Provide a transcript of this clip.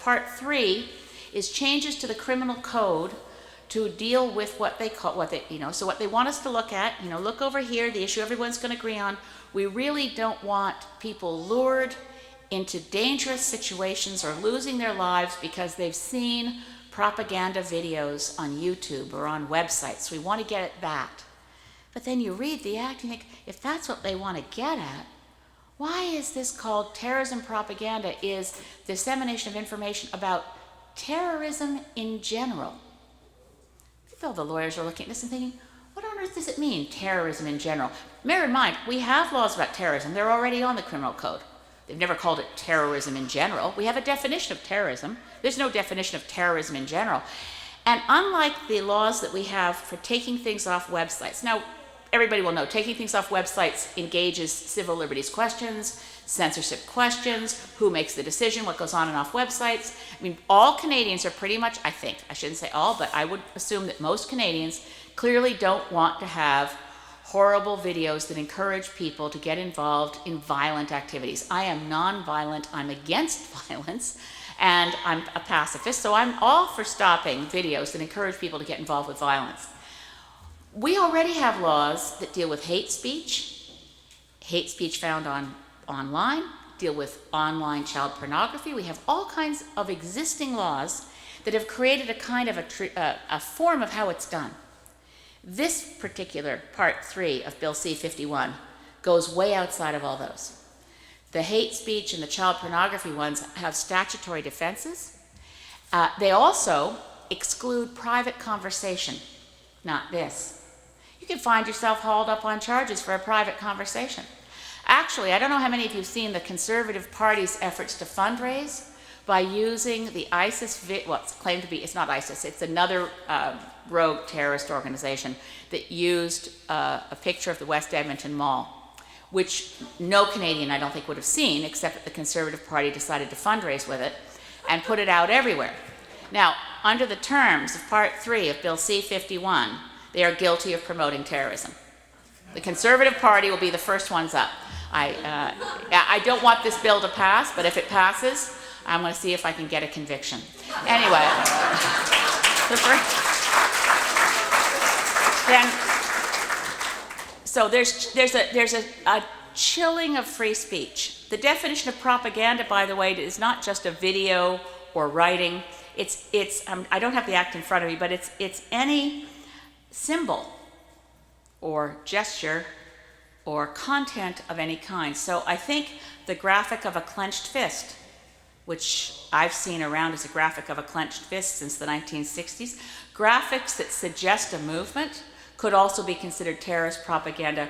Part 3 is changes to the criminal code to deal with what they call, so what they want us to look at, look over here, the issue everyone's going to agree on. We really don't want people lured into dangerous situations or losing their lives because they've seen propaganda videos on YouTube or on websites. We want to get at that. But then you read the act and you think, if that's what they want to get at, why is this called terrorism propaganda? Is dissemination of information about terrorism in general. I feel the lawyers are looking at this and thinking, what on earth does it mean, terrorism in general? Bear in mind, we have laws about terrorism. They're already on the criminal code. They've never called it terrorism in general. We have a definition of terrorism. There's no definition of terrorism in general. And unlike the laws that we have for taking things off websites, now everybody will know taking things off websites engages civil liberties questions, censorship questions, who makes the decision, what goes on and off websites. I mean, all Canadians are pretty much, I think, I shouldn't say all, but I would assume that most Canadians clearly don't want to have horrible videos that encourage people to get involved in violent activities. I am non-violent, I'm against violence, and I'm a pacifist, so I'm all for stopping videos that encourage people to get involved with violence. We already have laws that deal with hate speech found online, deal with online child pornography. We have all kinds of existing laws that have created a kind of a form of how it's done. This particular Part 3 of Bill C-51 goes way outside of all those. The hate speech and the child pornography ones have statutory defenses. They also exclude private conversation, not this. You can find yourself hauled up on charges for a private conversation. Actually, I don't know how many of you have seen the Conservative Party's efforts to fundraise by using the ISIS, it's claimed to be, it's not ISIS, it's another rogue terrorist organization that used a picture of the West Edmonton Mall, which no Canadian I don't think would have seen, except that the Conservative Party decided to fundraise with it and put it out everywhere. Now, under the terms of Part 3 of Bill C-51, they are guilty of promoting terrorism. The Conservative Party will be the first ones up. I don't want this bill to pass, but if it passes, I'm going to see if I can get a conviction. Anyway, so there's a chilling of free speech. The definition of propaganda, by the way, is not just a video or writing. I don't have the act in front of me, but it's any symbol or gesture or content of any kind. So I think the graphic of a clenched fist, which I've seen around as a graphic of a clenched fist since the 1960s, graphics that suggest a movement could also be considered terrorist propaganda